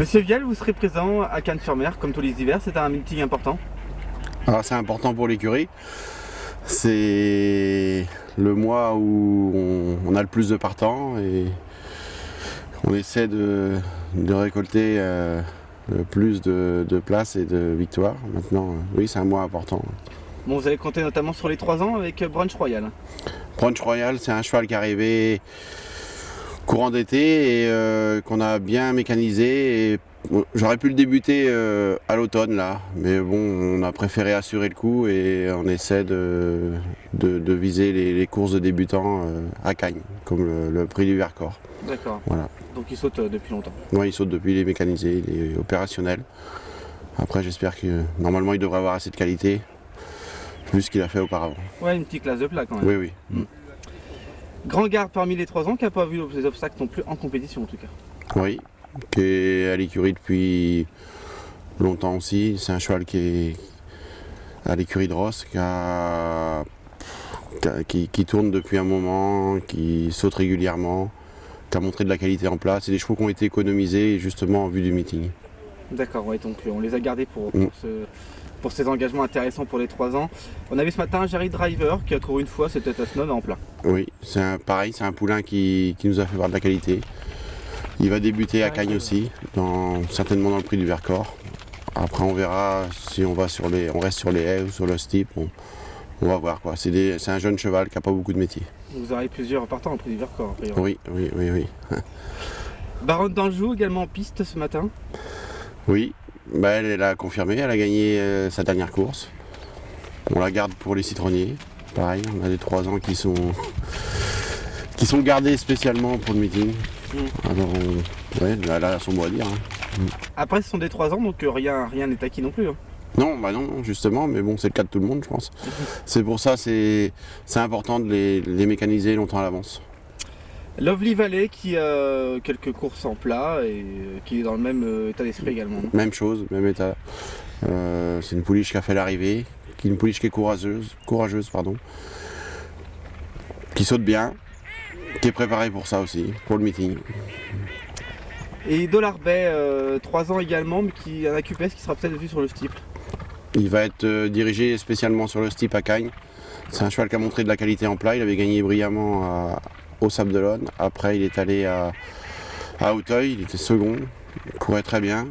Monsieur Vial, vous serez présent à Cannes-sur-Mer comme tous les hivers, c'est un meeting important. Alors c'est important pour l'écurie. C'est le mois où on a le plus de partants et on essaie de récolter le plus de places et de victoires. Maintenant, oui, c'est un mois important. Bon, vous allez compter notamment sur les 3 ans avec Brunch Royal. Brunch Royal, c'est un cheval qui est arrivé courant d'été et qu'on a bien mécanisé. Et j'aurais pu le débuter à l'automne là, mais bon, on a préféré assurer le coup et on essaie de viser les courses de débutants à Cagnes, comme le prix du Vercors. D'accord. Voilà. Donc il saute depuis longtemps. Oui, il saute depuis, il est mécanisé, il est opérationnel. Après, j'espère que normalement il devrait avoir assez de qualité, plus ce qu'il a fait auparavant. Ouais, une petite classe de plat quand même. Oui, oui. Grand garde parmi les 3 ans qui n'a pas vu les obstacles non plus en compétition en tout cas. Oui, qui est à l'écurie depuis longtemps aussi. C'est un cheval qui est à l'écurie de Ross, qui tourne depuis un moment, qui saute régulièrement, qui a montré de la qualité en place. C'est des chevaux qui ont été économisés justement en vue du meeting. D'accord, ouais, donc on les a gardés pour ces engagements intéressants pour les 3 ans. On a vu ce matin Jerry Driver qui a couru une fois, c'était à Snow en plat. Oui, pareil, c'est un poulain qui nous a fait voir de la qualité. Il va débuter à Cagnes aussi, certainement dans le prix du Vercors. Après on verra si on reste sur les haies ou sur le steep, on va voir quoi. C'est un jeune cheval qui n'a pas beaucoup de métier. Vous aurez plusieurs partants au prix du Vercors. A priori. Oui. Baronne d'Anjou également en piste ce matin. Oui, elle a confirmé, elle a gagné sa dernière course. On la garde pour les citronniers. Pareil, on a des 3 ans qui sont gardés spécialement pour le meeting. Alors, elle a son mot à dire. Après ce sont des 3 ans donc rien n'est acquis non plus. Non, non, justement, mais bon, c'est le cas de tout le monde, je pense. C'est pour ça, c'est important de les mécaniser longtemps à l'avance. Lovely Valley qui a quelques courses en plat et qui est dans le même état d'esprit également. Non, même chose, même état. C'est une pouliche qui a fait l'arrivée, une pouliche qui est courageuse, qui saute bien, qui est préparée pour ça aussi, pour le meeting. Et Dollar Bay, 3 ans également, mais qui a un AQPS qui sera peut-être vu sur le steeple. Il va être dirigé spécialement sur le steep à Cagnes. C'est un cheval qui a montré de la qualité en plat, il avait gagné brillamment au Sable d'Olonne. Après il est allé à Auteuil, il était second, il courait très bien.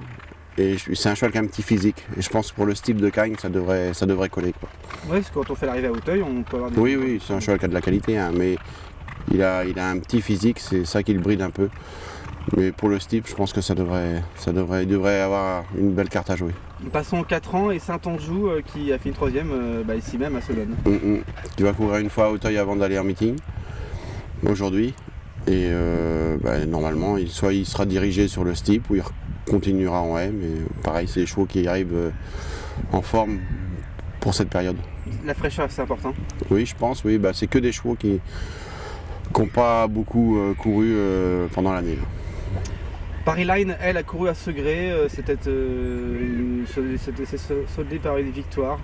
Et c'est un cheval qui a un petit physique. Et je pense que pour le steep de Cagnes, ça devrait coller. Quoi. Oui, parce que quand on fait l'arrivée à Auteuil, on peut avoir des... Oui, c'est un cheval qui a de la qualité, mais il a un petit physique, c'est ça qui le bride un peu. Mais pour le steep, je pense que il devrait avoir une belle carte à jouer. Passons 4 ans et Saint-Anjou qui a fait une 3ème ici même à Sedonne. Qui va courir une fois à Auteuil avant d'aller en meeting aujourd'hui. Et normalement, il sera dirigé sur le steep ou il continuera en haie. Mais pareil, c'est les chevaux qui arrivent en forme pour cette période. La fraîcheur, c'est important. Oui, je pense. Oui, c'est que des chevaux qui n'ont pas beaucoup couru pendant l'année. Paris Line, elle, a couru à Segré, c'était soldé par une victoire.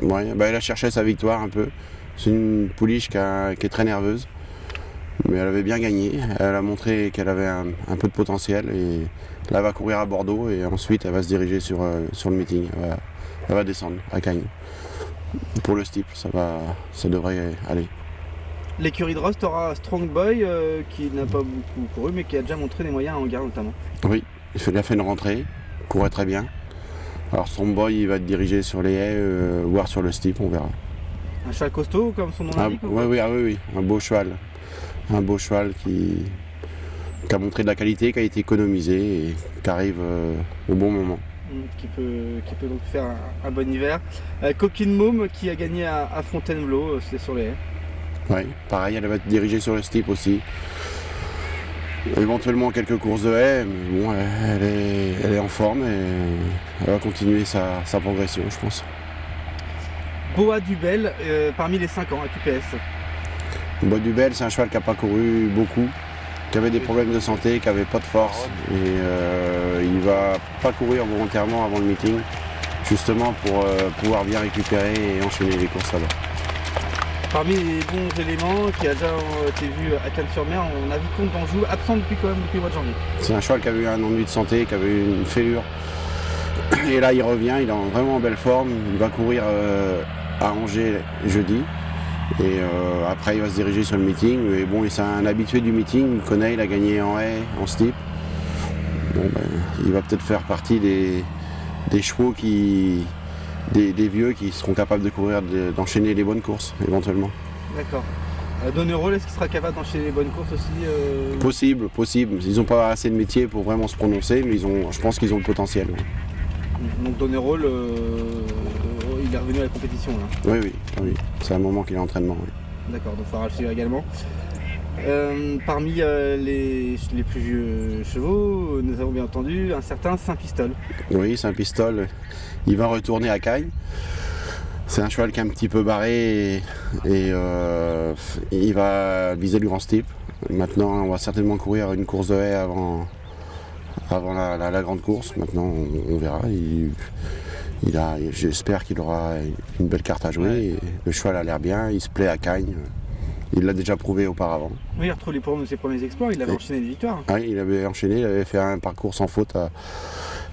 Ouais, elle a cherché sa victoire un peu. C'est une pouliche qui est très nerveuse, mais elle avait bien gagné. Elle a montré qu'elle avait un peu de potentiel et là elle va courir à Bordeaux et ensuite elle va se diriger sur le meeting. Elle va descendre à Cagnes. Pour le steep, ça devrait aller. L'écurie de Rost aura Strong Boy qui n'a pas beaucoup couru mais qui a déjà montré des moyens en hangar notamment. Oui, il a fait une rentrée, il courait très bien. Alors Strong Boy il va être dirigé sur les haies, voire sur le steep, on verra. Un cheval costaud comme son nom l'indique oui, un beau cheval. Un beau cheval qui a montré de la qualité, qui a été économisé et qui arrive au bon moment. Qui peut donc faire un bon hiver. Coquine Môme qui a gagné à Fontainebleau, c'était sur les haies. Oui, pareil, elle va être dirigée sur le steep aussi. Éventuellement quelques courses de haies, mais bon, elle est en forme et elle va continuer sa progression, je pense. Boa Dubel, parmi les 5 ans à QPS. Boa Dubel, c'est un cheval qui n'a pas couru beaucoup, qui avait des problèmes de santé, qui n'avait pas de force. Et il ne va pas courir volontairement avant le meeting, justement pour pouvoir bien récupérer et enchaîner les courses là-bas. Parmi les bons éléments qui a déjà été vu à Cannes-sur-Mer, on a Vicomte d'Anjou, absent depuis le mois de janvier. C'est un cheval qui avait eu un ennui de santé, qui avait eu une fêlure. Et là il revient, il est vraiment en belle forme, il va courir à Angers jeudi. Et après il va se diriger sur le meeting. Mais bon, c'est un habitué du meeting, il connaît, il a gagné en haie, en steep. Bon, il va peut-être faire partie des chevaux des vieux qui seront capables de courir, d'enchaîner les bonnes courses éventuellement. D'accord. Donnerol, est-ce qu'il sera capable d'enchaîner les bonnes courses aussi Possible. Ils n'ont pas assez de métier pour vraiment se prononcer, mais je pense qu'ils ont le potentiel. Donc Donnerol, il est revenu à la compétition là. Oui. C'est un moment qu'il est en entraînement. Oui. D'accord, donc il faudra le suivre également. Parmi les plus vieux chevaux, nous avons bien entendu un certain Saint-Pistol. Oui, Saint-Pistol, il va retourner à Cagnes. C'est un cheval qui est un petit peu barré et il va viser le grand steep. Maintenant, on va certainement courir une course de haie avant la grande course. Maintenant, on verra. J'espère qu'il aura une belle carte à jouer. Et le cheval a l'air bien, il se plaît à Cagnes. Il l'a déjà prouvé auparavant. Oui, il retrouve de ses premiers exploits, il avait enchaîné des victoires. Oui, il avait enchaîné, il avait fait un parcours sans faute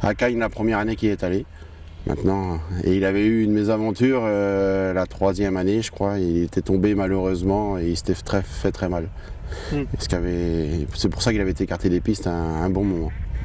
à Cagnes la première année qu'il est allé. Maintenant, et il avait eu une mésaventure la 3e année, je crois. Il était tombé malheureusement et il s'était fait très mal. C'est pour ça qu'il avait été écarté des pistes un bon moment.